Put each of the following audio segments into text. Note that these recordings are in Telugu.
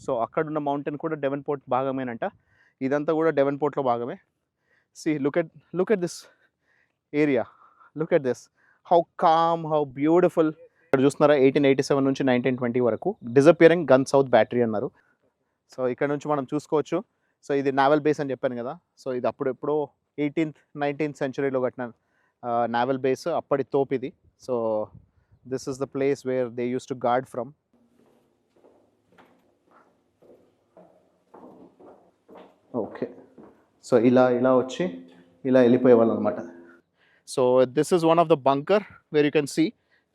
సో అక్కడున్న మౌంటైన్ కూడా డెవెన్పోర్ట్ భాగమేనంట. ఇదంతా కూడా డెవెన్పోర్ట్లో భాగమే. See look at this area, look at this, how calm, how beautiful. ఇక్కడ చూస్తున్నారా 1887 నుంచి 1920 వరకు డిసపియరింగ్ గన్ సౌత్ బ్యాటరీ అన్నారు. సో ఇక్కడ నుంచి మనం చూసుకోవచ్చు. సో ఇది నావల్ బేస్ అని చెప్పాను కదా. సో ఇది అప్పుడు ఎప్పుడో 19th సెంచరీలో కట్టిన నావల్ బేస్, అప్పటి తోపు ఇది. So this is the place where they use to guard from. Okay, so ఇలా వచ్చి ఇలా వెళ్ళిపోయేవాళ్ళు అనమాట. So this is one of the bunker where you can see.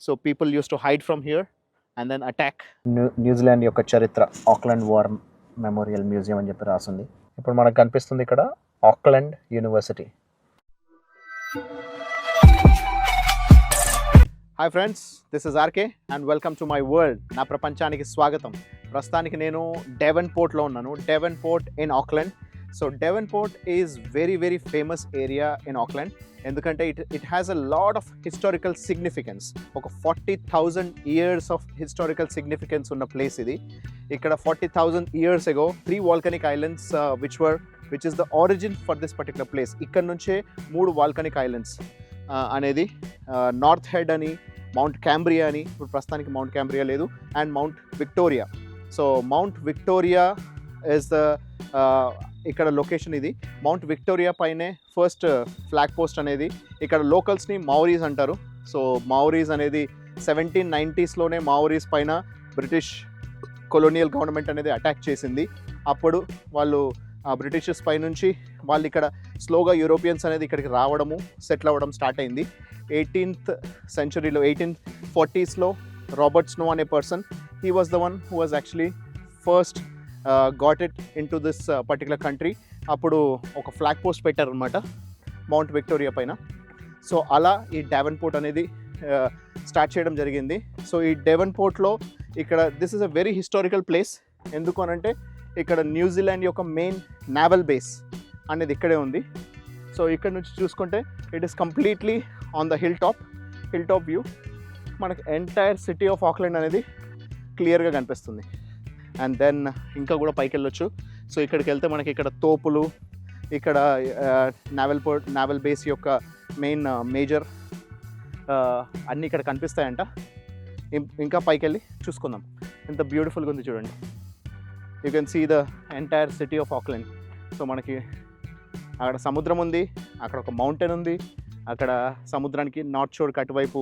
So people use to hide from here and then attack. New Zealand యొక్క చరిత్ర, ఆక్లాండ్ వార్ మెమోరియల్ మ్యూజియం అని చెప్పి రాసింది. ఇప్పుడు మనకు కనిపిస్తుంది ఇక్కడ Auckland university. Hi friends, this is RK and welcome to my world. నా ప్రపంచానికి స్వాగతం. ప్రస్తుతానికి నేను డెవెన్పోర్ట్లో ఉన్నాను. Devonport in Auckland. So Devonport is very famous area in Auckland. ఎందుకంటే it has a lot of historical significance. ఒక 40,000 years ఆఫ్ హిస్టారికల్ సిగ్నిఫికెన్స్ ఉన్న ప్లేస్ ఇది. ఇక్కడ 40,000 years ago 3 volcanic islands which is the origin for this particular place. ఇక్కడ నుంచే 3 volcanic islands అనేది నార్త్ హెడ్ అని, మౌంట్ క్యాంబ్రియా అని, ఇప్పుడు ప్రస్తుతానికి మౌంట్ క్యాంబ్రియా లేదు, and mount Victoria. So mount Victoria is the ఇక్కడ లొకేషన్ ఇది. మౌంట్ విక్టోరియా పైనే ఫస్ట్ ఫ్లాగ్ పోస్ట్ అనేది. ఇక్కడ లోకల్స్ని మౌరీస్ అంటారు. సో మౌరీస్ అనేది 1790sలోనే మౌరీస్ పైన బ్రిటిష్ కొలోనియల్ గవర్నమెంట్ అనేది అటాక్ చేసింది. అప్పుడు వాళ్ళు బ్రిటిషర్స్ పై నుంచి వాళ్ళు ఇక్కడ స్లోగా యూరోపియన్స్ అనేది ఇక్కడికి రావడము, సెటిల్ అవ్వడం స్టార్ట్ అయింది. 18th centuryలో 1840sలో రాబర్ట్ స్నో అనే person, he was the one who was actually first got it in to this particular country. అప్పుడు ఒక ఫ్లాగ్ పోస్ట్ పెట్టారనమాట మౌంట్ విక్టోరియా పైన. సో అలా ఈ డెవెన్పోర్ట్ అనేది స్టార్ట్ చేయడం జరిగింది. సో ఈ డెవెన్పోర్ట్లో ఇక్కడ this is a very historical place. ఎందుకు అనంటే ఇక్కడ న్యూజిలాండ్ యొక్క మెయిన్ నావల్ బేస్ అనేది ఇక్కడే ఉంది. సో ఇక్కడ నుంచి చూసుకుంటే it is completely on the hill top view. మనకి ఎంటైర్ సిటీ ఆఫ్ ఆక్లాండ్ అనేది క్లియర్గా కనిపిస్తుంది. అండ్ దెన్ ఇంకా కూడా పైకి వెళ్ళొచ్చు. సో ఇక్కడికి వెళ్తే మనకి ఇక్కడ తోపులు, ఇక్కడ నావల్ బేస్ యొక్క మేజర్ అన్నీ ఇక్కడ కనిపిస్తాయంట. ఇంకా పైకి వెళ్ళి చూసుకుందాం. ఎంత బ్యూటిఫుల్గా ఉంది చూడండి. You can see the entire city of Auckland. So మనకి అక్కడ సముద్రం ఉంది, అక్కడ ఒక మౌంటైన్ ఉంది, అక్కడ సముద్రానికి నార్త్ షోర్కి అటువైపు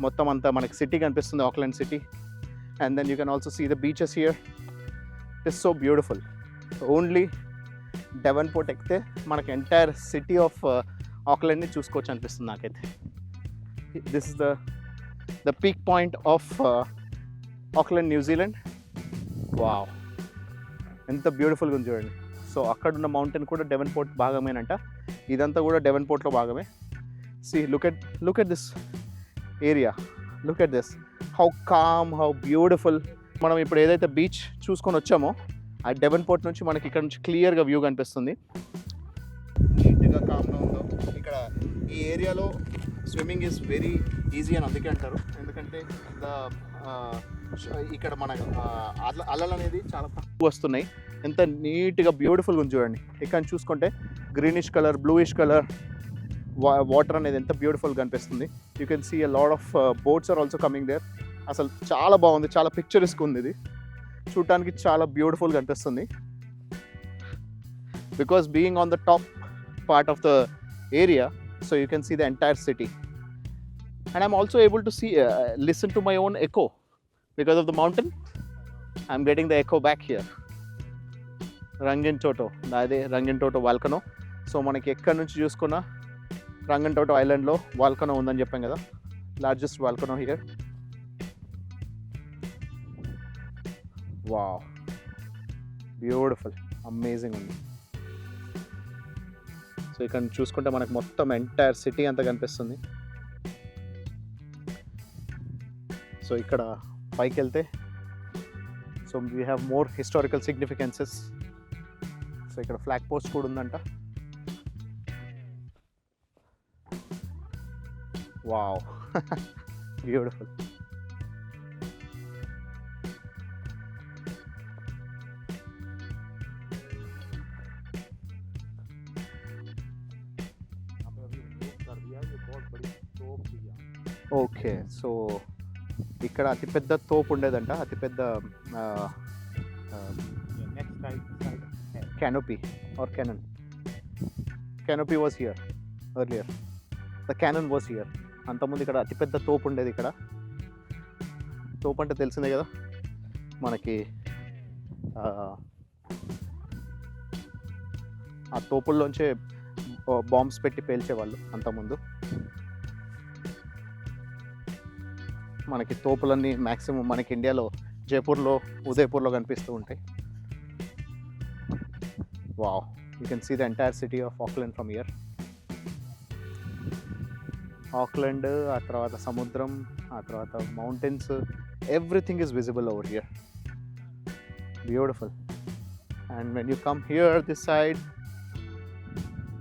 మొత్తం అంతా మనకి సిటీ కనిపిస్తుంది, Auckland city. And then you can also see the beaches here. It is so beautiful. Only Devonport ఎక్కితే మనకి ఎంటైర్ సిటీ ఆఫ్ ఆక్లాండ్ని చూసుకోవచ్చు అనిపిస్తుంది నాకైతే. This is the peak point of Auckland, New Zealand. Wow, ఎంత బ్యూటిఫుల్గా ఉంది చూడండి. సో అక్కడున్న మౌంటైన్ కూడా డెవెన్పోర్ట్ భాగమేనంట. ఇదంతా కూడా డెవెన్పోర్ట్లో భాగమే. See look at this area, look at this, how calm, how beautiful. మనం ఇప్పుడు ఏదైతే బీచ్ చూసుకొని వచ్చామో ఆ డెవెన్పోర్ట్ నుంచి మనకి ఇక్కడ నుంచి క్లియర్గా వ్యూ కనిపిస్తుంది. నీట్గా కామ్గా ఉందో. ఇక్కడ ఈ ఏరియాలో స్విమ్మింగ్ ఈజ్ వెరీ ఈజీ అని అందుకే అంటారు. ఎందుకంటే ఇక్కడ మన అలలు అనేది చాలా తక్కువ వస్తున్నాయి. ఎంత నీట్గా బ్యూటిఫుల్గా ఉంది చూడండి. ఇక్కడ చూసుకుంటే greenish colour, bluish colour water అనేది ఎంత బ్యూటిఫుల్గా కనిపిస్తుంది. You can see a lot of boats are also coming there. అసలు చాలా బాగుంది, చాలా పిక్చరిస్క్ ఉంది ఇది. చూడటానికి చాలా బ్యూటిఫుల్గా అనిపిస్తుంది. Because being on the top part of the area, so you can see the entire city. And I'm also able to see listen to my own echo because of the mountain. I'm getting the echo back here. రంగన్టోటో, అదే రంగన్టోటో వాల్కనో. సో మనకి ఎక్కడి నుంచి చూసుకున్నా రంగన్టోటో ఐలాండ్లో వాల్కనో ఉందని చెప్పాం కదా, largest volcano here. Wow, beautiful, amazing ఉంది. సో ఇక్కడ చూసుకుంటే మనకు మొత్తం ఎంటైర్ సిటీ అంతా కనిపిస్తుంది. సో ఇక్కడ పైకి వెళ్తే so we have more historical significances. So ఇక్కడ ఫ్లాగ్ పోస్ట్ కూడా ఉందంట. Wow, beautiful. ఓకే, సో ఇక్కడ అతిపెద్ద తోపు ఉండేదంట, అతిపెద్ద canopy or cannon. Canopy was here earlier. The cannon was here. అంతకుముందు ఇక్కడ అతిపెద్ద తోపు ఉండేది. ఇక్కడ తోపు అంటే తెలిసిందే కదా మనకి, ఆ తోపుల్లోంచే బాంబ్స్ పెట్టి పేల్చేవాళ్ళు అంతకుముందు. మనకి తోపులన్నీ మ్యాక్సిమం మనకి ఇండియాలో జైపూర్లో, ఉదయపూర్లో కనిపిస్తూ ఉంటాయి. Wow, you can see the entire city of Auckland from here. Auckland, ఆ తర్వాత సముద్రం, ఆ తర్వాత mountains, everything is visible over here. Beautiful. And when you come here this side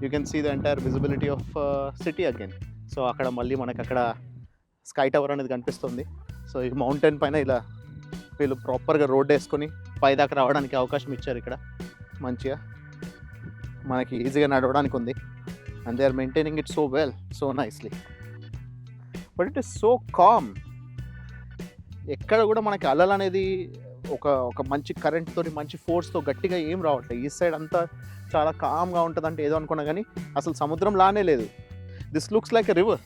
you can see the entire visibility of city again. So అక్కడ మళ్ళీ మనకు అక్కడ స్కై టవర్ అనేది కనిపిస్తుంది. సో ఈ మౌంటైన్ పైన ఇలా వీళ్ళు ప్రాపర్గా రోడ్ వేసుకొని పైదాకా రావడానికి అవకాశం ఇచ్చారు. ఇక్కడ మంచిగా మనకి ఈజీగా నడవడానికి ఉంది. And they are maintaining it so well, so nicely. But it is so calm. ఎక్కడ కూడా మనకి అలలు అనేది ఒక మంచి కరెంట్తో, మంచి ఫోర్స్తో గట్టిగా ఏం రావట్లేదు. ఈ సైడ్ అంతా చాలా కామ్గా ఉంటుంది అంటే ఏదో అనుకున్నా, కానీ అసలు సముద్రం లానే లేదు. This looks like a river.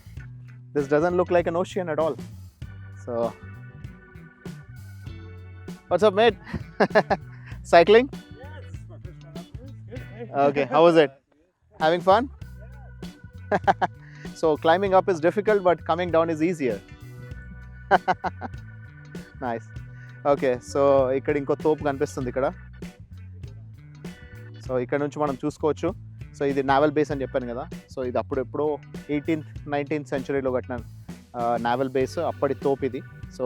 This doesn't look like an ocean at all. So, what's up, mate? Cycling? Yes, my first one up here. Good. Okay, how was it? Having fun? So, climbing up is difficult, but coming down is easier. Nice. Okay, so ఇక్కడ ఇంకో తోపు కనిపిస్తుంది ఇక్కడ. సో ఇక్కడ నుంచి మనం చూసుకోవచ్చు. సో ఇది నావల్ బేస్ అని చెప్పాను కదా. సో ఇది అప్పుడు ఎప్పుడో 18th 19th సెంచరీలో కట్టిన నావల్ బేస్, అప్పటి తోపు ఇది. So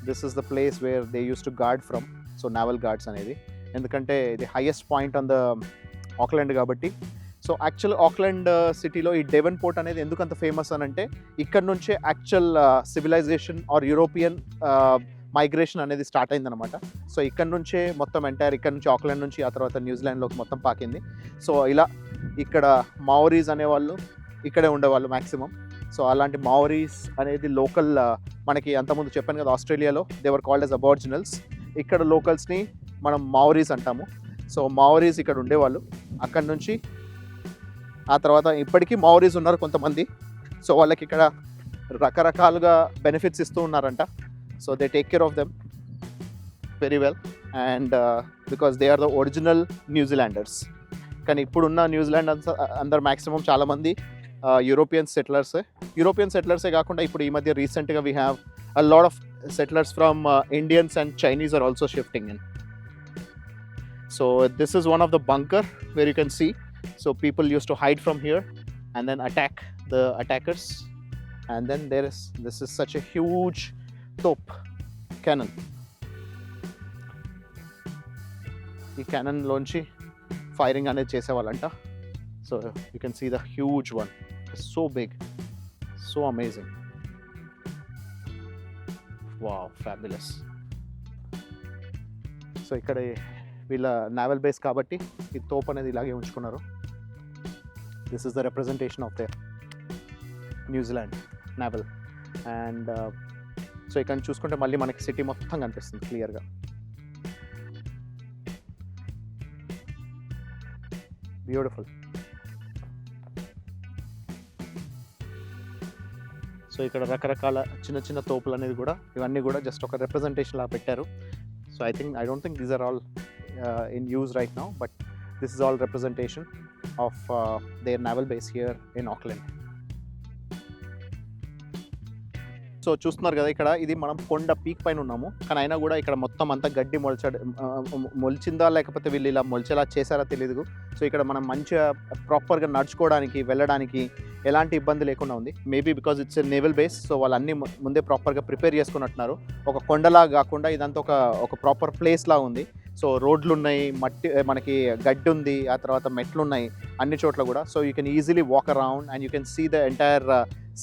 this is the place where they use to guard from. So naval guards అనేది, ఎందుకంటే ఇది highest point on the Auckland కాబట్టి. సో యాక్చువల్ ఆక్లాండ్ సిటీలో ఈ డెవన్ పోర్ట్ అనేది ఎందుకు అంత ఫేమస్ అని అంటే, ఇక్కడ నుంచే actual civilization or European migration అనేది స్టార్ట్ అయిందనమాట. సో ఇక్కడ నుంచే మొత్తం ఎంటైర్, ఇక్కడ నుంచి ఆక్లాండ్ నుంచి ఆ తర్వాత న్యూజిలాండ్లోకి మొత్తం పాకింది. సో ఇలా ఇక్కడ మావరీస్ అనేవాళ్ళు ఇక్కడే ఉండేవాళ్ళు మ్యాక్సిమం. సో అలాంటి మావరీస్ అనేది లోకల్, మనకి అంతకుముందు చెప్పాను కదా ఆస్ట్రేలియాలో దేవర్ కాల్డ్ యాజ్ అబార్జినల్స్. ఇక్కడ లోకల్స్ని మనం మావరీస్ అంటాము. సో మావరీస్ ఇక్కడ ఉండేవాళ్ళు. అక్కడ నుంచి ఆ తర్వాత ఇప్పటికీ మావరీస్ ఉన్నారు కొంతమంది. సో వాళ్ళకి ఇక్కడ రకరకాలుగా బెనిఫిట్స్ ఇస్తూ ఉన్నారంట. So they take care of them very well, and because they are the original New Zealanders. కానీ ఇప్పుడున్న న్యూజిలాండ్ అందరు మ్యాక్సిమం చాలామంది యూరోపియన్ సెటిలర్సే కాకుండా ఇప్పుడు ఈ మధ్య రీసెంట్గా we have a lot of settlers from Indians and Chinese are also shifting in. So this is one of the bunker where you can see. So people use to hide from here and then attack the attackers. And then this is such a huge తోప్ క్యానన్. ఈ క్యానన్లోంచి ఫైరింగ్ అనేది చేసేవాళ్ళంట. So you can see the huge one, so big, so amazing. Wow, fabulous. So ఇక్కడ వీళ్ళ నావల్ బేస్ కాబట్టి ఈ తోప్ అనేది ఇలాగే ఉంచుకున్నారు. This is the representation of the New Zealand naval. And so ఇక్కడ చూసుకుంటే మళ్ళీ మనకి సిటీ మొత్తం కనిపిస్తుంది క్లియర్గా. బ్యూటిఫుల్. సో ఇక్కడ రకరకాల చిన్న చిన్న తోపులు అనేది కూడా, ఇవన్నీ కూడా జస్ట్ ఒక రిప్రజెంటేషన్ లా పెట్టారు. So I don't think these are all in use right now, but this is all representation of their naval base here in Auckland. So చూస్తున్నారు కదా ఇక్కడ, ఇది మనం కొండ పీక్ పైన ఉన్నాము, కానీ అయినా కూడా ఇక్కడ మొత్తం అంతా గడ్డి మొలిచిందా లేకపోతే వీళ్ళు ఇలా మొలిచేలా చేశారా తెలియదు. సో ఇక్కడ మనం మంచిగా ప్రాపర్గా నడుచుకోవడానికి, వెళ్ళడానికి ఎలాంటి ఇబ్బంది లేకుండా ఉంది. Maybe because it's a naval base, so వాళ్ళు అన్నీ ముందే ప్రాపర్గా ప్రిపేర్ చేసుకున్నట్టున్నారు. ఒక కొండలాగా కాకుండా ఇదంతా ఒక ప్రాపర్ ప్లేస్ లాగా ఉంది. సో రోడ్లు ఉన్నాయి, మట్టి, మనకి గడ్డి ఉంది, ఆ తర్వాత మెట్లు ఉన్నాయి అన్ని చోట్ల కూడా. So you can easily walk around and you can see the entire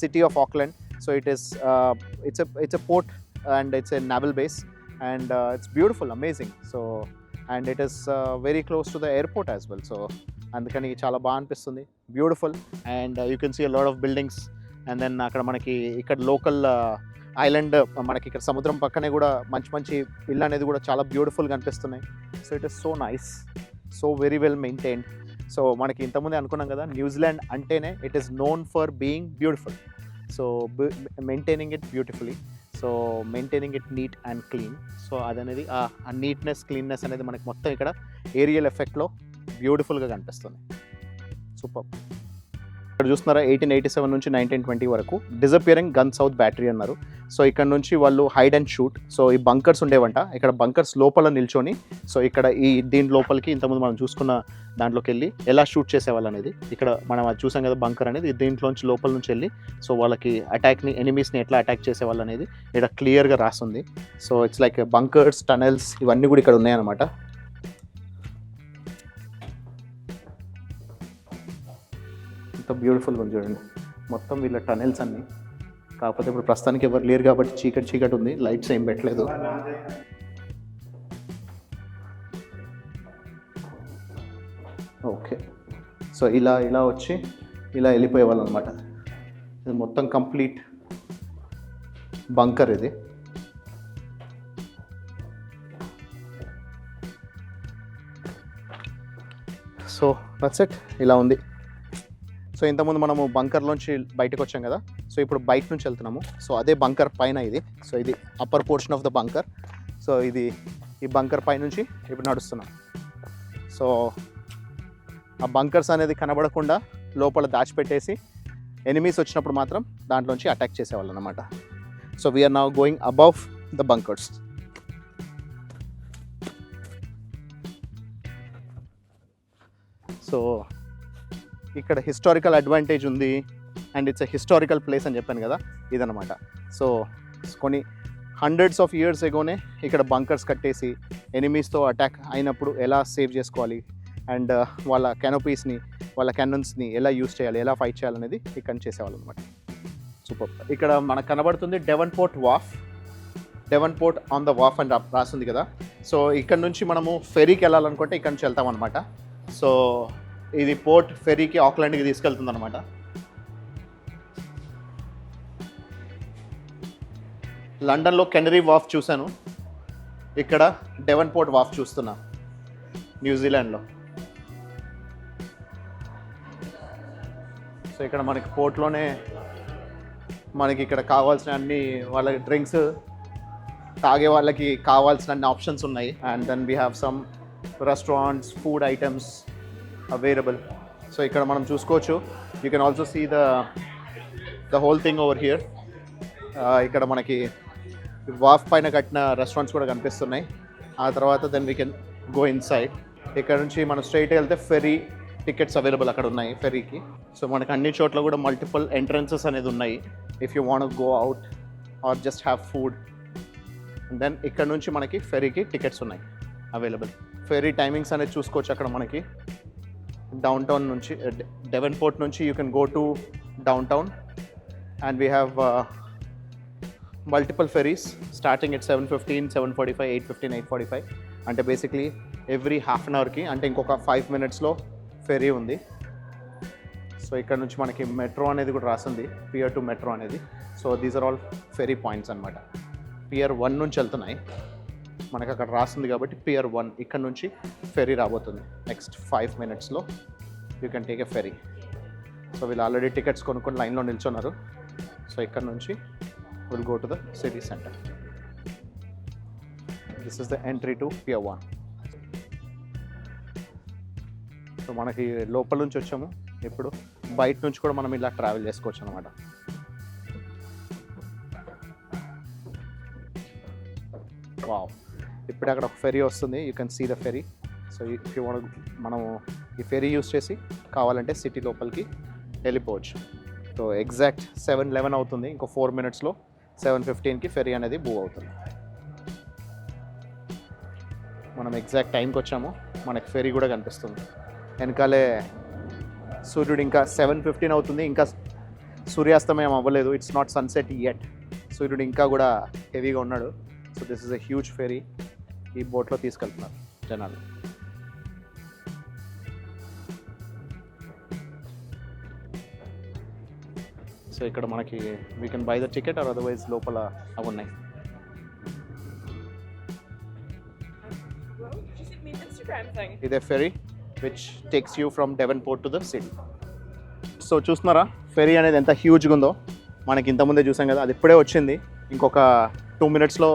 city of Auckland. So it's a port and it's a naval base, and it's beautiful, amazing. So and it is very close to the airport as well. So andukani chala baa anpistundi, beautiful, and you can see a lot of buildings and then అక్కడ మనకి ఇక్కడ లోకల్ ఐలాండ్ మనకి ఇక్కడ సముద్రం పక్కనే కూడా మంచి మంచి ఇల్లు అనేది కూడా చాలా బ్యూటిఫుల్గా అనిపిస్తున్నాయి. So it is so nice, so very well maintained. So మనకి ఇంతకుముందే అనుకున్నాం కదా, న్యూజిలాండ్ అంటేనే it is known for being beautiful. So maintaining it beautifully, so maintaining it neat and clean. So అదనేది ఆ నీట్నెస్ క్లీన్నెస్ అనేది మనకి మొత్తం ఇక్కడ ఏరియల్ ఎఫెక్ట్లో బ్యూటిఫుల్గా కనిపిస్తుంది. సూపర్. ఇక్కడ చూస్తున్నారా 1887 నుంచి 1920 వరకు డిసపియరింగ్ గన్ సౌత్ బ్యాటరీ అన్నారు. సో ఇక్కడ నుంచి వాళ్ళు హైడ్ అండ్ షూట్, సో ఈ బంకర్స్ ఉండేవంట, ఇక్కడ బంకర్స్ లోపల నిల్చొని, సో ఇక్కడ ఈ దీని లోపలికి ఇంతకుముందు మనం చూసుకున్న దాంట్లోకి వెళ్ళి ఎలా షూట్ చేసేవాళ్ళు అనేది, ఇక్కడ మనం అది చూసాం కదా బంకర్ అనేది, దీంట్లోంచి లోపల నుంచి వెళ్ళి సో వాళ్ళకి అటాక్ని ఎనిమీస్ని ఎట్లా అటాక్ చేసేవాళ్ళు అనేది ఇక్కడ క్లియర్గా రాస్తుంది. So it's like bunkers, tunnels ఇవన్నీ కూడా ఇక్కడ ఉన్నాయన్నమాట. ఎంత బ్యూటిఫుల్గా ఉంది చూడండి, మొత్తం వీళ్ళ టనెల్స్ అన్నీ. కాకపోతే ఇప్పుడు ప్రస్తుతానికి ఎవరు లేరు కాబట్టి చీకటి చీకటి ఉంది, లైట్స్ ఏం పెట్టలేదు. ఓకే, సో ఇలా ఇలా వచ్చి ఇలా వెళ్ళిపోయేవాళ్ళు అనమాట. ఇది మొత్తం కంప్లీట్ బంకర్ ఇది. సో దట్స్ ఇట్, ఇలా ఉంది. సో ఇంతకుముందు మనము బంకర్లోంచి బయటకు వచ్చాం కదా, సో ఇప్పుడు బయట నుంచి వెళ్తున్నాము. సో అదే బంకర్ పైన ఇది, సో ఇది upper portion of the bunker. So ఇది ఈ బంకర్ పై నుంచి ఇప్పుడు నడుస్తున్నాం. సో ఆ బంకర్స్ అనేది కనబడకుండా లోపల దాచిపెట్టేసి ఎనిమీస్ వచ్చినప్పుడు మాత్రం దాంట్లోంచి అటాక్ చేసేవాళ్ళు అనమాట. So we are now going above the bunkers. So ఇక్కడ హిస్టారికల్ అడ్వాంటేజ్ ఉంది and it's a historical place అని చెప్పాను కదా, ఇదనమాట. సో కొన్ని హండ్రెడ్స్ ఆఫ్ ఇయర్స్ ఎగోనే ఇక్కడ బంకర్స్ కట్టేసి ఎనిమీస్తో అటాక్ అయినప్పుడు ఎలా సేవ్ చేసుకోవాలి అండ్ వాళ్ళ కెనోపీస్ని, వాళ్ళ క్యానన్స్ని ఎలా యూస్ చేయాలి, ఎలా ఫైట్ చేయాలనేది ఇక్కడ చేసేవాళ్ళు అనమాట. సూపర్. ఇక్కడ మనకు కనబడుతుంది డెవన్పోర్ట్ వాఫ్, డెవన్పోర్ట్ ఆన్ ద వాఫ్ అని రాస్తుంది కదా. సో ఇక్కడ నుంచి మనము ఫెరీకి వెళ్ళాలనుకుంటే ఇక్కడ నుంచి వెళ్తాం అనమాట. సో ఇది పోర్ట్ ఫెరీకి ఆక్లాండ్కి తీసుకెళ్తుంది అనమాట. లండన్లో కెనరీ వాఫ్ చూశాను, ఇక్కడ డెవన్పోర్ట్ వాఫ్ చూస్తున్నా న్యూజిలాండ్లో. సో ఇక్కడ మనకి పోర్ట్లోనే మనకి ఇక్కడ కావాల్సిన అన్ని వాళ్ళ డ్రింక్స్ తాగే వాళ్ళకి కావాల్సిన అన్ని ఆప్షన్స్ ఉన్నాయి. And then we have some restaurants, food items available. So ఇక్కడ మనం చూసుకోవచ్చు, you can also see the whole thing over here. ఇక్కడ మనకి వాఫ్ పైన కట్టిన రెస్టారెంట్స్ కూడా కనిపిస్తున్నాయి. ఆ తర్వాత then we can go inside. ఇక్కడ నుంచి మనం స్ట్రైట్ వెళ్తే ఫెరీ టికెట్స్ అవైలబుల్ అక్కడ ఉన్నాయి ఫెరీకి. సో మనకి అన్ని చోట్ల కూడా మల్టిపుల్ ఎంట్రన్సెస్ అనేది ఉన్నాయి if you want go out or just have food. Then ఇక్కడ నుంచి మనకి ఫెరీకి టికెట్స్ ఉన్నాయి అవైలబుల్. ఫెరీ టైమింగ్స్ అనేది చూసుకోవచ్చు అక్కడ మనకి. డౌన్ టౌన్ నుంచి డెవన్పోర్ట్ నుంచి you can go to downtown and we have multiple ferries starting at 7:15, 7:45, 8:15, 8:45. అంటే బేసిక్లీ ఎవ్రీ హాఫ్ అన్ అవర్కి, అంటే ఇంకొక 5 minutesలో ఫెరీ ఉంది. సో ఇక్కడ నుంచి మనకి మెట్రో అనేది కూడా రాస్తుంది, పియర్ టు మెట్రో అనేది. So these are all ferry points అనమాట. పియర్ 1 నుంచి వెళ్తున్నాయి మనకు అక్కడ రాస్తుంది కాబట్టి పియర్ 1 ఇక్కడ నుంచి ఫెరీ రాబోతుంది. నెక్స్ట్ 5 minutesలో you can take a ferry. So వీళ్ళు ఆల్రెడీ టికెట్స్ కొనుక్కొని లైన్లో నిల్చున్నారు. సో ఇక్కడ నుంచి will go to the city centre. This is the entry to pier 1. So మనకి లోపల నుంచి వచ్చాము, ఇప్పుడు బయట నుంచి కూడా మనం ఇలా ట్రావెల్ చేసుకోవచ్చు అనమాట. వావ్, ఇప్పుడు అక్కడ ఒక ఫెరీ వస్తుంది, you can see the ferry. So if you want మనం ఈ ఫెరీ యూస్ చేసి కావాలంటే సిటీ లోపలికి వెళ్ళిపోవచ్చు. సో ఎగ్జాక్ట్ 7:11 అవుతుంది, ఇంకో 4 minutesలో 7:15కి ఫెరీ అనేది మూవ్ అవుతుంది. మనం ఎగ్జాక్ట్ టైంకి వచ్చాము, మనకి ఫెరీ కూడా కనిపిస్తుంది. వెనకాలే సూర్యుడు ఇంకా 7:15 అవుతుంది, ఇంకా సూర్యాస్తమయం అవ్వలేదు. It's not sunset yet. సూర్యుడు ఇంకా కూడా హెవీగా ఉన్నాడు. So this is a huge fairy. ఈ బోట్లో తీసుకెళ్తున్నారు జనాలు. సో సో ఇక్కడ మనకి we can buy the ticket or otherwise లోపల అవి ఉన్నాయి. Well, she sent me an Instagram thing. ఇదే ferry which takes you from Devonport to the city. So చూస్తున్నారా ఫెరీ అనేది ఎంత హ్యూజ్గా ఉందో. మనకి ఇంతకుముందే చూసాం కదా, అది ఇప్పుడే వచ్చింది. ఇంకొక 2 minutesలో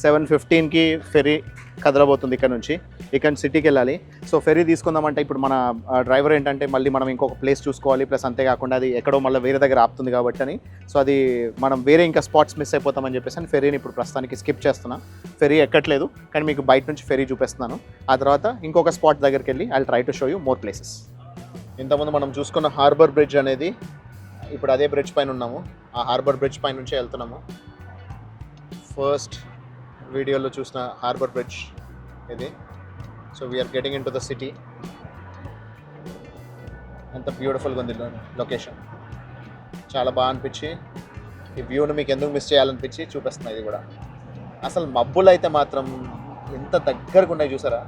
7:15కి ఫెరీ కదలబోతుంది ఇక్కడ నుంచి. ఇక్కడ సిటీకి వెళ్ళాలి. సో ఫెరీ తీసుకుందామంటే ఇప్పుడు మన డ్రైవర్ ఏంటంటే మళ్ళీ మనం ఇంకొక ప్లేస్ చూసుకోవాలి, ప్లస్ అంతేకాకుండా అది ఎక్కడో మళ్ళీ వేరే దగ్గర ఆపుతుంది కాబట్టి అని. సో అది మనం వేరే ఇంకా స్పాట్స్ మిస్ అయిపోతామని చెప్పేసి అని ఫెరీని ఇప్పుడు ప్రస్తుతానికి స్కిప్ చేస్తున్నా. ఫెరీ ఎక్కట్లేదు, కానీ మీకు బయట నుంచి ఫెరీ చూపిస్తున్నాను. ఆ తర్వాత ఇంకొక స్పాట్ దగ్గరికి వెళ్ళి I try to show you more places. ఇంతకుముందు మనం చూసుకున్న హార్బర్ బ్రిడ్జ్ అనేది ఇప్పుడు అదే బ్రిడ్జ్ పైన ఉన్నాము. ఆ హార్బర్ బ్రిడ్జ్ పైన నుంచే వెళ్తున్నాము. ఫస్ట్ వీడియోలో చూసిన హార్బర్ బ్రిడ్జ్ ఇది. So we are getting into the city. ఎంత బ్యూటిఫుల్గా ఉంది లొకేషన్, చాలా బాగా అనిపించి ఈ వ్యూని మీకు ఎందుకు మిస్ చేయాలనిపించి చూపిస్తున్నా. ఇది కూడా అసలు మబ్బులు అయితే మాత్రం ఎంత దగ్గరగా ఉన్నాయి చూసారా,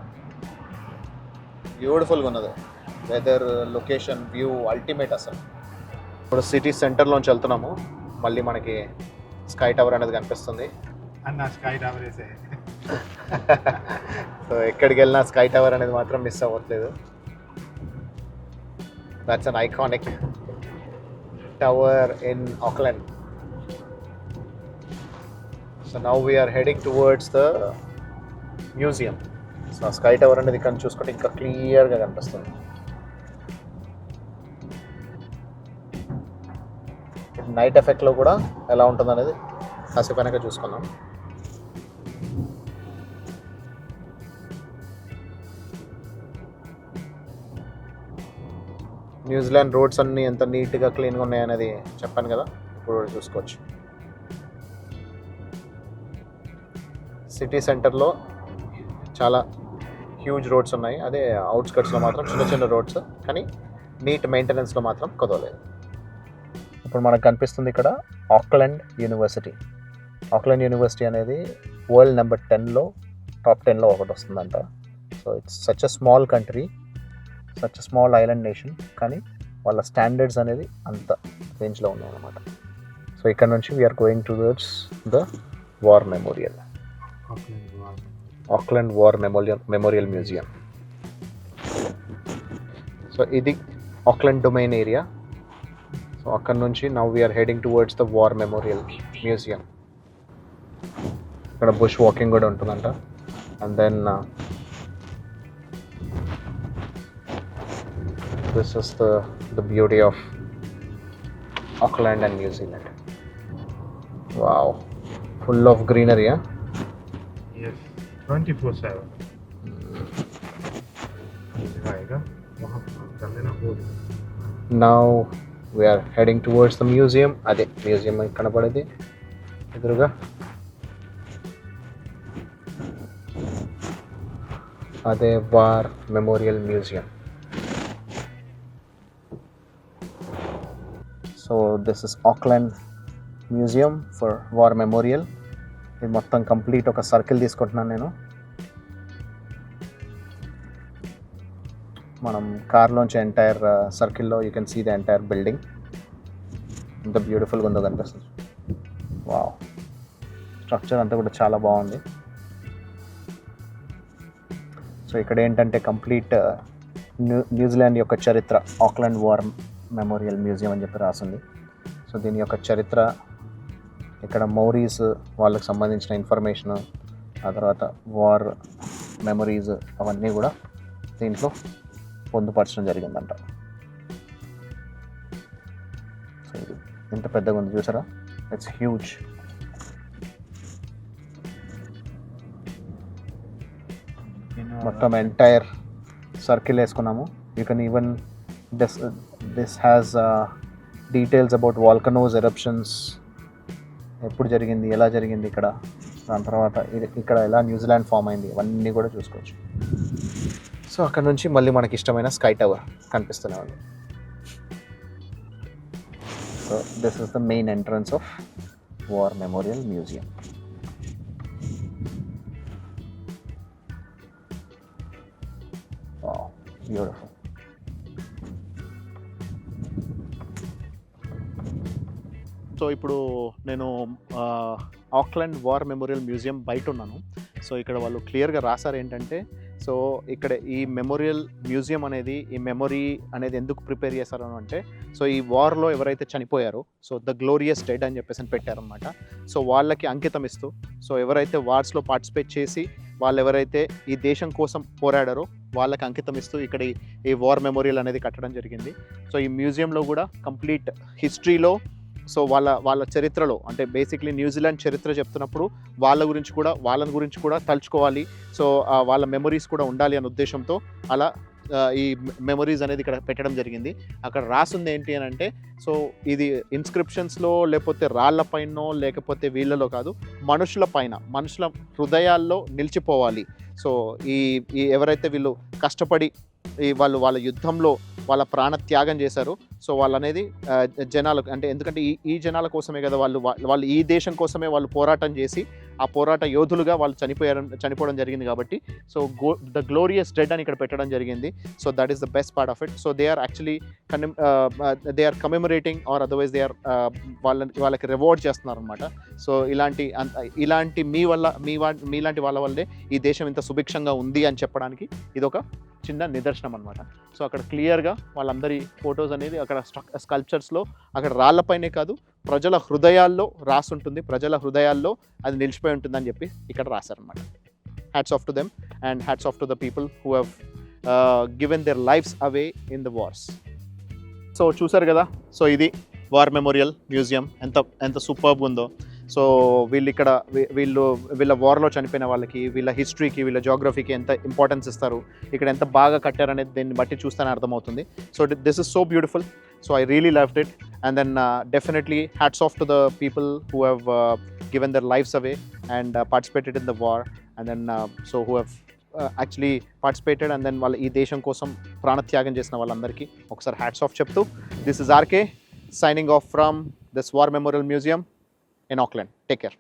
బ్యూటిఫుల్గా ఉన్నది. వెదర్, లొకేషన్, వ్యూ అల్టిమేట్ అసలు. ఇప్పుడు సిటీ సెంటర్లోంచి వెళ్తున్నాము. మళ్ళీ మనకి స్కై టవర్ అనేది కనిపిస్తుంది. అన్న స్కై టవర్ వేసే. సో ఎక్కడికి వెళ్ళినా స్కై టవర్ అనేది మాత్రం మిస్ అవ్వట్లేదు. That's an iconic tower in Auckland. So now we are heading towards the museum. So ఆ స్కై టవర్ అనేది ఇక్కడ చూసుకుంటే ఇంకా క్లియర్గా కనిపిస్తుంది. నైట్ ఎఫెక్ట్లో కూడా ఎలా ఉంటుంది అనేది కాసేపు వెనక చూసుకున్నాం. న్యూజిలాండ్ రోడ్స్ అన్నీ ఎంత నీట్గా క్లీన్గా ఉన్నాయనేది చెప్పాను కదా, ఇప్పుడు చూసుకోవచ్చు. సిటీ సెంటర్లో చాలా హ్యూజ్ రోడ్స్ ఉన్నాయి. అదే అవుట్స్కట్స్లో మాత్రం చిన్న చిన్న రోడ్స్, కానీ నీట్ మెయింటెనెన్స్లో మాత్రం కుదరలేదు. ఇప్పుడు మనకు కనిపిస్తుంది ఇక్కడ ఆక్లాండ్ యూనివర్సిటీ. ఆక్లాండ్ యూనివర్సిటీ అనేది వరల్డ్ నెంబర్ 10లో టాప్ 10లో ఒకటి వస్తుందంట. So it's such a small country, such a small island nation, కానీ వాళ్ళ స్టాండర్డ్స్ అనేది అంత రేంజ్లో ఉన్నాయన్నమాట. సో ఇక్కడ నుంచి we are going towards the war memorial, Auckland war memorial museum. So ఇది ఆక్లాండ్ డొమైన్ ఏరియా. సో అక్కడ నుంచి now we are heading towards the war memorial museum. ఇక్కడ బుష్ వాకింగ్ కూడా ఉంటుందంట. And then this is the beauty of Auckland and New Zealand. Wow, full of greenery, huh? Yes, 24/7. Now we are heading towards the museum. Ade museum కనపడేది ఎదురుగా. అదే war memorial museum. So this is Auckland museum for war memorial. ఇది మొత్తం కంప్లీట్ ఒక సర్కిల్ తీసుకుంటున్నాను నేను. మనం కార్లోంచి ఎంటైర్ సర్కిల్లో you can see the entire building. ఎంత బ్యూటిఫుల్గా ఉందో కనిపిస్తుంది. వావ్, స్ట్రక్చర్ అంతా కూడా చాలా బాగుంది. సో ఇక్కడ ఏంటంటే కంప్లీట్ న్యూజిలాండ్ యొక్క చరిత్ర, ఆక్లాండ్ వార్ మెమోరియల్ మ్యూజియం అని చెప్పి రాసింది. సో దీని యొక్క చరిత్ర, ఇక్కడ మౌరీస్ వాళ్ళకి సంబంధించిన ఇన్ఫర్మేషన్, ఆ తర్వాత వార్ మెమరీస్ అవన్నీ కూడా దీంట్లో పొందుపరచడం జరిగిందంట. సో ఇది ఎంత పెద్దగా ఉంది చూసారా, ఇట్స్ హ్యూజ్. మొత్తం ఎంటైర్ సర్కిల్ వేసుకున్నాము. You can even this has details about volcanoes, eruptions, ఎప్పుడు జరిగింది, ఎలా జరిగింది ఇక్కడ, దాని తర్వాత ఇక్కడ ఎలా న్యూజిలాండ్ ఫామ్ అయింది, ఇవన్నీ కూడా చూసుకోవచ్చు. సో అక్కడ నుంచి మళ్ళీ మనకి ఇష్టమైన స్కై టవర్ కనిపిస్తూనే ఉంది. So this is the main entrance of war memorial museum. Beautiful. So ఇప్పుడు నేను ఆక్లాండ్ వార్ మెమోరియల్ మ్యూజియం బయట ఉన్నాను. సో ఇక్కడ వాళ్ళు క్లియర్గా రాశారు ఏంటంటే, సో ఇక్కడ ఈ మెమోరియల్ మ్యూజియం అనేది, ఈ మెమొరీ అనేది ఎందుకు ప్రిపేర్ చేశారు అంటే, సో ఈ వార్లో ఎవరైతే చనిపోయారో, సో ద గ్లోరియస్ డెడ్ అని చెప్పేసి పెట్టారనమాట. సో వాళ్ళకి అంకితం ఇస్తూ, సో ఎవరైతే వార్స్లో పార్టిసిపేట్ చేసి వాళ్ళు ఎవరైతే ఈ దేశం కోసం పోరాడారో వాళ్ళకి అంకితం ఇస్తూ ఇక్కడ ఈ వార్ మెమోరియల్ అనేది కట్టడం జరిగింది. సో ఈ మ్యూజియంలో కూడా కంప్లీట్ హిస్టరీలో, సో వాళ్ళ చరిత్రలో, అంటే బేసిక్లీ న్యూజిలాండ్ చరిత్ర చెప్తున్నప్పుడు వాళ్ళని గురించి కూడా తలుచుకోవాలి, సో వాళ్ళ మెమొరీస్ కూడా ఉండాలి అనే ఉద్దేశంతో అలా ఈ మెమొరీస్ అనేది ఇక్కడ పెట్టడం జరిగింది. అక్కడ రాసింది ఏంటి అని అంటే, సో ఇది ఇన్స్క్రిప్షన్స్లో లేకపోతే రాళ్లపైనో లేకపోతే వీళ్ళలో కాదు, మనుషుల హృదయాల్లో నిలిచిపోవాలి. సో ఈ ఎవరైతే వీళ్ళు కష్టపడి వాళ్ళ యుద్ధంలో వాళ్ళ ప్రాణ త్యాగం చేశారు, సో వాళ్ళనేది జనాలకు, అంటే ఎందుకంటే ఈ జనాల కోసమే కదా వాళ్ళు ఈ దేశం కోసమే వాళ్ళు పోరాటం చేసి ఆ పోరాట యోధులుగా వాళ్ళు చనిపోవడం జరిగింది కాబట్టి, సో ద గ్లోరియస్ డెడ్ అని ఇక్కడ పెట్టడం జరిగింది. So that is the best part of it. So they are actually they are commemorating or otherwise they are వాళ్ళకి రివార్డ్ చేస్తున్నారు అనమాట. సో ఇలాంటి మీలాంటి వాళ్ళ వల్లే ఈ దేశం ఇంత సుభిక్షంగా ఉంది అని చెప్పడానికి ఇదొక చిన్న నిదర్శనం అనమాట. సో అక్కడ క్లియర్గా వాళ్ళందరి ఫొటోస్ అనేది అక్కడ స్కల్ప్చర్స్లో అక్కడ రాళ్లపైనే కాదు, ప్రజల హృదయాల్లో రాసుంటుంది, ప్రజల హృదయాల్లో అది నిలిచిపోయి ఉంటుందని చెప్పి ఇక్కడ రాశారనమాట. Hats off to them and hats off to the people who have given their lives away in the wars. So చూసారు కదా, సో ఇది వార్ మెమోరియల్ మ్యూజియం ఎంత సూపర్బ్ ఉందో. సో వీళ్ళ వార్లో చనిపోయిన వాళ్ళకి, వీళ్ళ హిస్టరీకి, వీళ్ళ జోగ్రఫీకి ఎంత ఇంపార్టెన్స్ ఇస్తారు, ఇక్కడ ఎంత బాగా కట్టారనేది దీన్ని బట్టి చూస్తేనే అర్థమవుతుంది. So this is so beautiful. So I really loved it. And then definitely hats off to the people who have given their lives away and participated in the war. And then so who have actually participated and then వాళ్ళ ఈ దేశం కోసం ప్రాణత్యాగం చేసిన వాళ్ళందరికీ ఒకసారి హ్యాట్స్ ఆఫ్ చెప్తూ, this is RK signing off from this War Memorial Museum in Auckland. Take care.